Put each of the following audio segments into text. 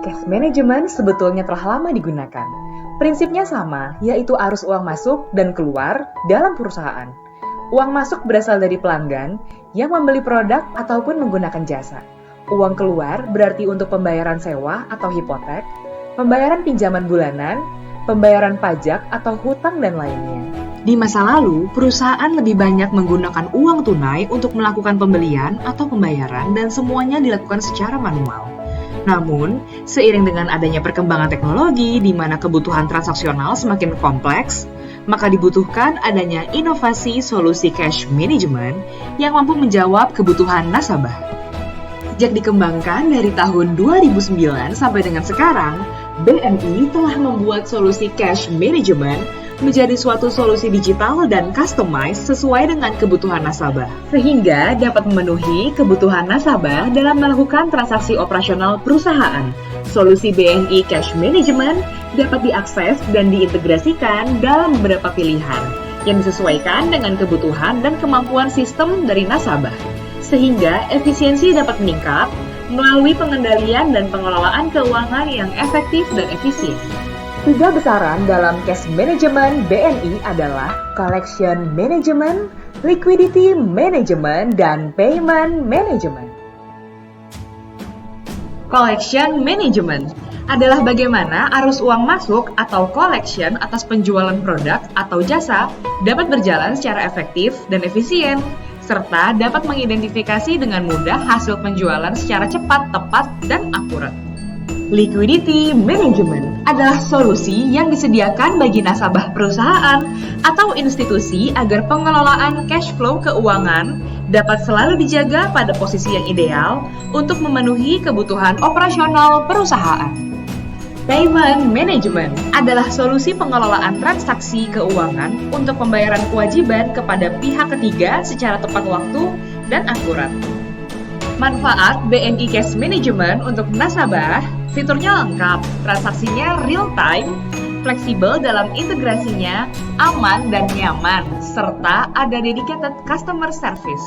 Cash management sebetulnya telah lama digunakan. Prinsipnya sama, yaitu arus uang masuk dan keluar dalam perusahaan. Uang masuk berasal dari pelanggan yang membeli produk ataupun menggunakan jasa. Uang keluar berarti untuk pembayaran sewa atau hipotek, pembayaran pinjaman bulanan, pembayaran pajak atau hutang dan lainnya. Di masa lalu, perusahaan lebih banyak menggunakan uang tunai untuk melakukan pembelian atau pembayaran dan semuanya dilakukan secara manual. Namun, seiring dengan adanya perkembangan teknologi di mana kebutuhan transaksional semakin kompleks, maka dibutuhkan adanya inovasi solusi cash management yang mampu menjawab kebutuhan nasabah. Sejak dikembangkan dari tahun 2009 sampai dengan sekarang, BNI telah membuat solusi cash management menjadi suatu solusi digital dan customized sesuai dengan kebutuhan nasabah, sehingga dapat memenuhi kebutuhan nasabah dalam melakukan transaksi operasional perusahaan. Solusi BNI Cash Management dapat diakses dan diintegrasikan dalam beberapa pilihan yang disesuaikan dengan kebutuhan dan kemampuan sistem dari nasabah, sehingga efisiensi dapat meningkat melalui pengendalian dan pengelolaan keuangan yang efektif dan efisien. 3 besaran dalam cash management BNI adalah collection management, liquidity management, dan payment management. Collection management adalah bagaimana arus uang masuk atau collection atas penjualan produk atau jasa dapat berjalan secara efektif dan efisien, serta dapat mengidentifikasi dengan mudah hasil penjualan secara cepat, tepat, dan akurat. Liquidity management adalah solusi yang disediakan bagi nasabah perusahaan atau institusi agar pengelolaan cash flow keuangan dapat selalu dijaga pada posisi yang ideal untuk memenuhi kebutuhan operasional perusahaan. Payment management adalah solusi pengelolaan transaksi keuangan untuk pembayaran kewajiban kepada pihak ketiga secara tepat waktu dan akurat. Manfaat BNI Cash Management untuk nasabah, fiturnya lengkap, transaksinya real-time, fleksibel dalam integrasinya, aman dan nyaman, serta ada dedicated customer service.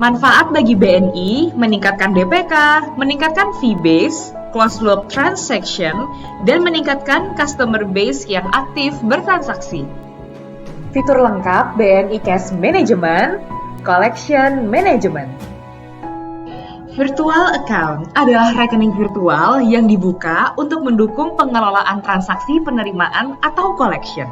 Manfaat bagi BNI meningkatkan DPK, meningkatkan fee base, closed loop transaction, dan meningkatkan customer base yang aktif bertransaksi. Fitur lengkap BNI Cash Management, Collection Management. Virtual account adalah rekening virtual yang dibuka untuk mendukung pengelolaan transaksi penerimaan atau collection.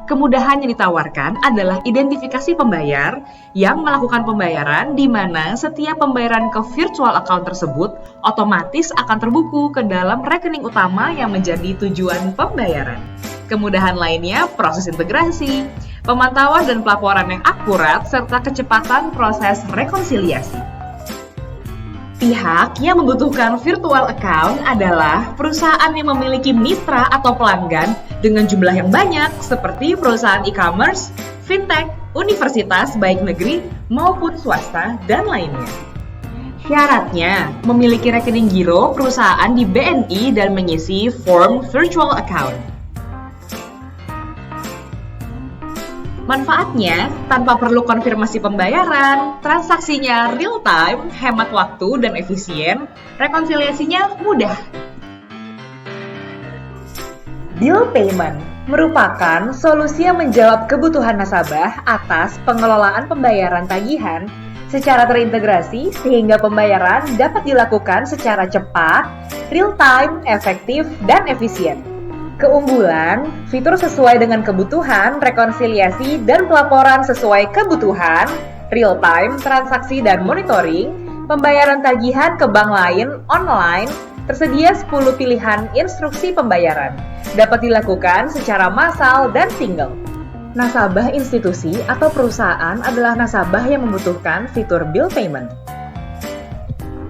Kemudahan yang ditawarkan adalah identifikasi pembayar yang melakukan pembayaran di mana setiap pembayaran ke virtual account tersebut otomatis akan terbuku ke dalam rekening utama yang menjadi tujuan pembayaran. Kemudahan lainnya proses integrasi, pemantauan dan pelaporan yang akurat, serta kecepatan proses rekonsiliasi. Pihak yang membutuhkan virtual account adalah perusahaan yang memiliki mitra atau pelanggan dengan jumlah yang banyak seperti perusahaan e-commerce, fintech, universitas baik negeri maupun swasta, dan lainnya. Syaratnya, memiliki rekening giro perusahaan di BNI dan mengisi form virtual account. Manfaatnya, tanpa perlu konfirmasi pembayaran, transaksinya real-time, hemat waktu dan efisien, rekonsiliasinya mudah. Bill payment merupakan solusi yang menjawab kebutuhan nasabah atas pengelolaan pembayaran tagihan secara terintegrasi sehingga pembayaran dapat dilakukan secara cepat, real-time, efektif, dan efisien. Keunggulan, fitur sesuai dengan kebutuhan, rekonsiliasi, dan pelaporan sesuai kebutuhan, real-time, transaksi, dan monitoring, pembayaran tagihan ke bank lain, online, tersedia 10 pilihan instruksi pembayaran, dapat dilakukan secara massal dan single. Nasabah institusi atau perusahaan adalah nasabah yang membutuhkan fitur bill payment.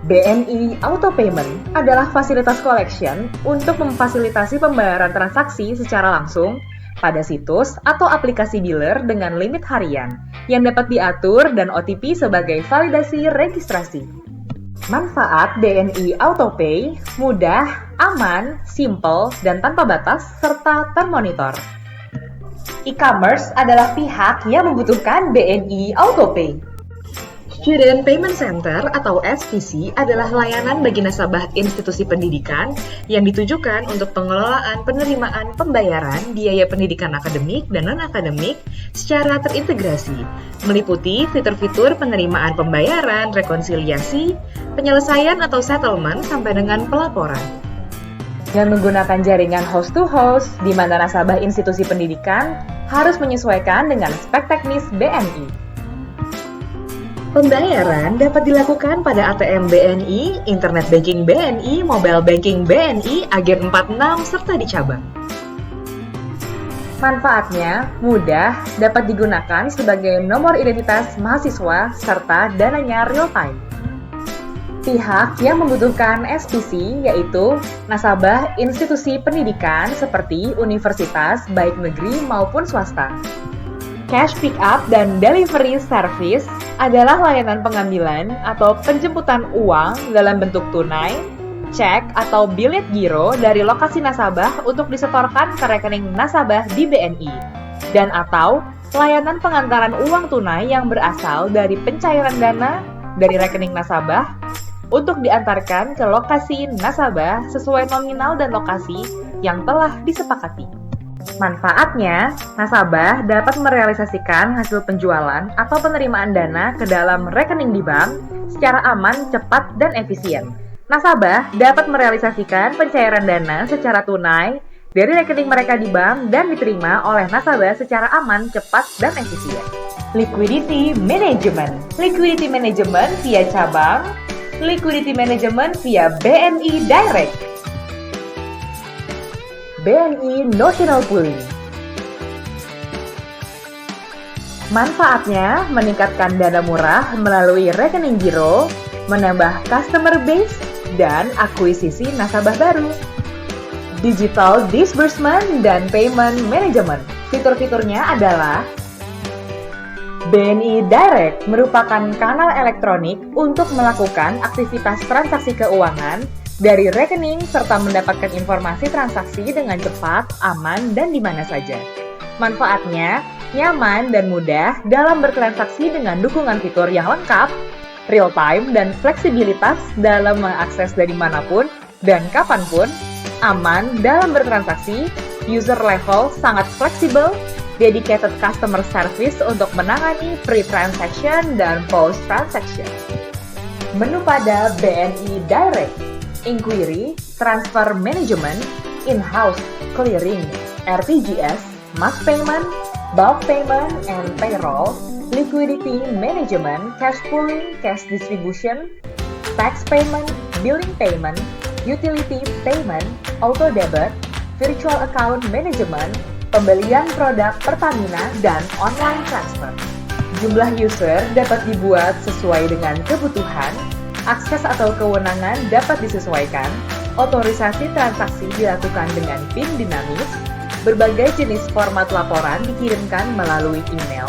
BNI Auto Payment adalah fasilitas collection untuk memfasilitasi pembayaran transaksi secara langsung pada situs atau aplikasi biller dengan limit harian yang dapat diatur dan OTP sebagai validasi registrasi. Manfaat BNI AutoPay mudah, aman, simple, dan tanpa batas serta termonitor. E-commerce adalah pihak yang membutuhkan BNI AutoPay. Student Payment Center atau SPC adalah layanan bagi nasabah institusi pendidikan yang ditujukan untuk pengelolaan penerimaan pembayaran biaya pendidikan akademik dan non-akademik secara terintegrasi, meliputi fitur-fitur penerimaan pembayaran, rekonsiliasi, penyelesaian atau settlement sampai dengan pelaporan. Dan menggunakan jaringan host-to-host, di mana nasabah institusi pendidikan harus menyesuaikan dengan spek teknis BNI. Pembayaran dapat dilakukan pada ATM BNI, Internet Banking BNI, Mobile Banking BNI, Agen 46, serta di cabang. Manfaatnya mudah, dapat digunakan sebagai nomor identitas mahasiswa, serta dananya real-time. Pihak yang membutuhkan SPC yaitu nasabah institusi pendidikan seperti universitas baik negeri maupun swasta. Cash pick up dan delivery service adalah layanan pengambilan atau penjemputan uang dalam bentuk tunai, cek atau bilet giro dari lokasi nasabah untuk disetorkan ke rekening nasabah di BNI, dan atau layanan pengantaran uang tunai yang berasal dari pencairan dana dari rekening nasabah untuk diantarkan ke lokasi nasabah sesuai nominal dan lokasi yang telah disepakati. Manfaatnya, nasabah dapat merealisasikan hasil penjualan atau penerimaan dana ke dalam rekening di bank secara aman, cepat, dan efisien. Nasabah dapat merealisasikan pencairan dana secara tunai dari rekening mereka di bank dan diterima oleh nasabah secara aman, cepat, dan efisien. Liquidity Management. Liquidity Management via cabang, Liquidity Management via BNI Direct. BNI Notional Pooling. Manfaatnya meningkatkan dana murah melalui rekening giro, menambah customer base, dan akuisisi nasabah baru. Digital Disbursement dan Payment Management. Fitur-fiturnya adalah BNI Direct merupakan kanal elektronik untuk melakukan aktivitas transaksi keuangan dari rekening serta mendapatkan informasi transaksi dengan cepat, aman, dan di mana saja. Manfaatnya, nyaman dan mudah dalam bertransaksi dengan dukungan fitur yang lengkap, real-time dan fleksibilitas dalam mengakses dari manapun dan kapanpun, aman dalam bertransaksi, user level sangat fleksibel, dedicated customer service untuk menangani pre-transaction dan post-transaction. Menu pada BNI Direct. Inquiry, Transfer Management, In-House, Clearing, RTGS, Mass Payment, Bulk Payment, and Payroll, Liquidity Management, Cash Pooling, Cash Distribution, Tax Payment, Billing Payment, Utility Payment, Auto Debit, Virtual Account Management, pembelian produk Pertamina, dan Online Transfer. Jumlah user dapat dibuat sesuai dengan kebutuhan, akses atau kewenangan dapat disesuaikan, otorisasi transaksi dilakukan dengan PIN dinamis, berbagai jenis format laporan dikirimkan melalui email,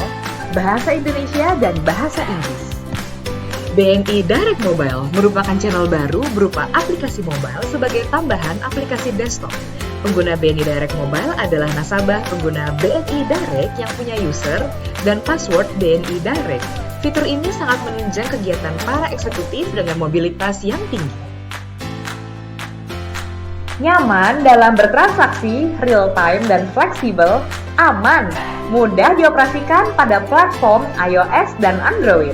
bahasa Indonesia dan bahasa Inggris. BNI Direct Mobile merupakan channel baru berupa aplikasi mobile sebagai tambahan aplikasi desktop. Pengguna BNI Direct Mobile adalah nasabah pengguna BNI Direct yang punya user dan password BNI Direct. Fitur ini sangat menunjang kegiatan para eksekutif dengan mobilitas yang tinggi. Nyaman dalam bertransaksi, real-time dan fleksibel, aman, mudah dioperasikan pada platform iOS dan Android.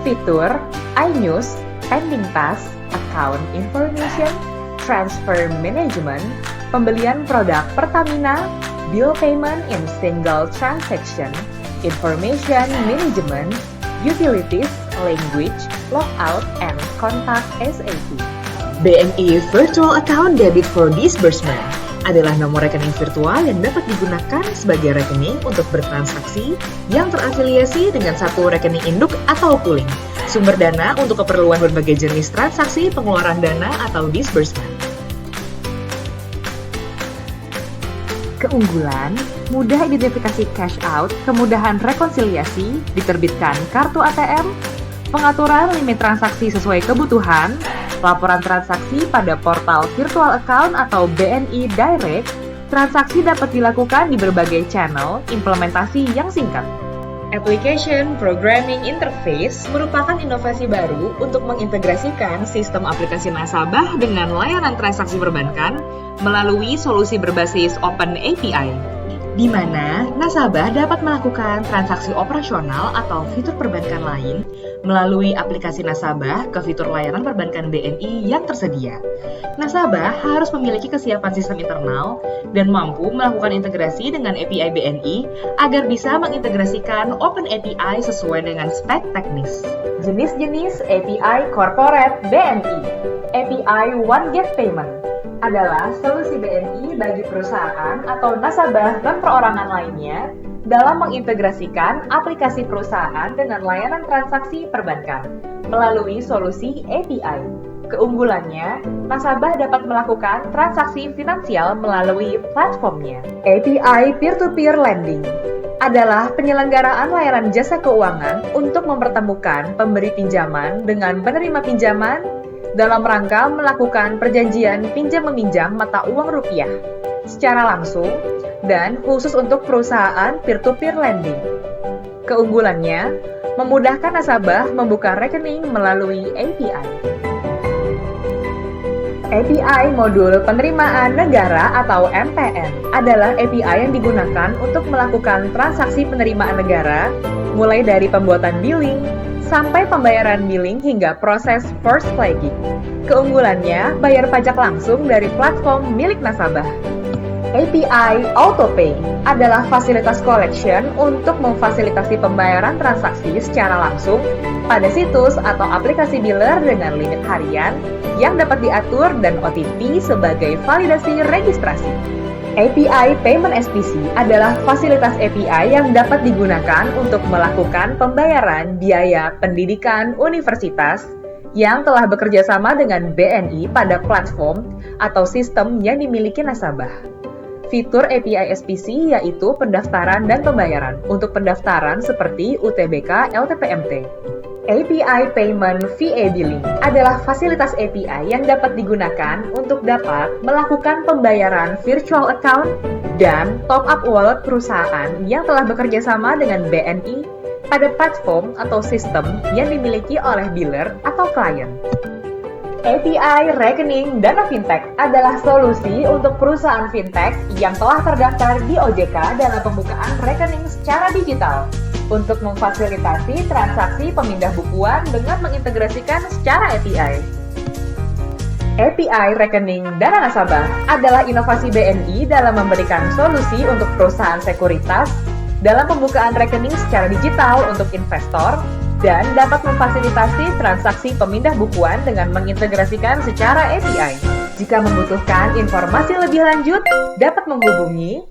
Fitur iNews, Pending Task, Account Information, Transfer Management, pembelian produk Pertamina, Bill Payment in Single Transaction, Information Management, Utilities, Language, Logout, and Contact SAP. BNI Virtual Account Debit for Disbursement adalah nomor rekening virtual yang dapat digunakan sebagai rekening untuk bertransaksi yang terafiliasi dengan satu rekening induk atau pooling, sumber dana untuk keperluan berbagai jenis transaksi pengeluaran dana atau disbursement. Keunggulan, mudah identifikasi cash out, kemudahan rekonsiliasi, diterbitkan kartu ATM, pengaturan limit transaksi sesuai kebutuhan, laporan transaksi pada portal virtual account atau BNI Direct, transaksi dapat dilakukan di berbagai channel, implementasi yang singkat. Application Programming Interface merupakan inovasi baru untuk mengintegrasikan sistem aplikasi nasabah dengan layanan transaksi perbankan melalui solusi berbasis Open API, di mana nasabah dapat melakukan transaksi operasional atau fitur perbankan lain melalui aplikasi nasabah ke fitur layanan perbankan BNI yang tersedia. Nasabah harus memiliki kesiapan sistem internal dan mampu melakukan integrasi dengan API BNI agar bisa mengintegrasikan Open API sesuai dengan spek teknis. Jenis-jenis API Corporate BNI. API One Gate Payment adalah solusi BNI bagi perusahaan atau nasabah dan perorangan lainnya dalam mengintegrasikan aplikasi perusahaan dengan layanan transaksi perbankan melalui solusi API. Keunggulannya, nasabah dapat melakukan transaksi finansial melalui platformnya. API Peer-to-Peer Lending adalah penyelenggaraan layanan jasa keuangan untuk mempertemukan pemberi pinjaman dengan penerima pinjaman dalam rangka melakukan perjanjian pinjam-meminjam mata uang rupiah secara langsung dan khusus untuk perusahaan peer-to-peer lending. Keunggulannya, memudahkan nasabah membuka rekening melalui API. API Modul Penerimaan Negara atau MPN adalah API yang digunakan untuk melakukan transaksi penerimaan negara mulai dari pembuatan billing, sampai pembayaran billing hingga proses first flagging. Keunggulannya, bayar pajak langsung dari platform milik nasabah. API AutoPay adalah fasilitas collection untuk memfasilitasi pembayaran transaksi secara langsung pada situs atau aplikasi biller dengan limit harian yang dapat diatur dan OTP sebagai validasi registrasi. API Payment SPC adalah fasilitas API yang dapat digunakan untuk melakukan pembayaran biaya pendidikan universitas yang telah bekerja sama dengan BNI pada platform atau sistem yang dimiliki nasabah. Fitur API SPC yaitu pendaftaran dan pembayaran untuk pendaftaran seperti UTBK LTPMT. API Payment VA Billing adalah fasilitas API yang dapat digunakan untuk dapat melakukan pembayaran virtual account dan top-up wallet perusahaan yang telah bekerja sama dengan BNI pada platform atau sistem yang dimiliki oleh biller atau klien. API Rekening Dana Fintech adalah solusi untuk perusahaan fintech yang telah terdaftar di OJK dalam pembukaan rekening secara digital untuk memfasilitasi transaksi pemindah bukuan dengan mengintegrasikan secara API. API Rekening Dana Nasabah adalah inovasi BNI dalam memberikan solusi untuk perusahaan sekuritas dalam pembukaan rekening secara digital untuk investor dan dapat memfasilitasi transaksi pemindah bukuan dengan mengintegrasikan secara API. Jika membutuhkan informasi lebih lanjut, dapat menghubungi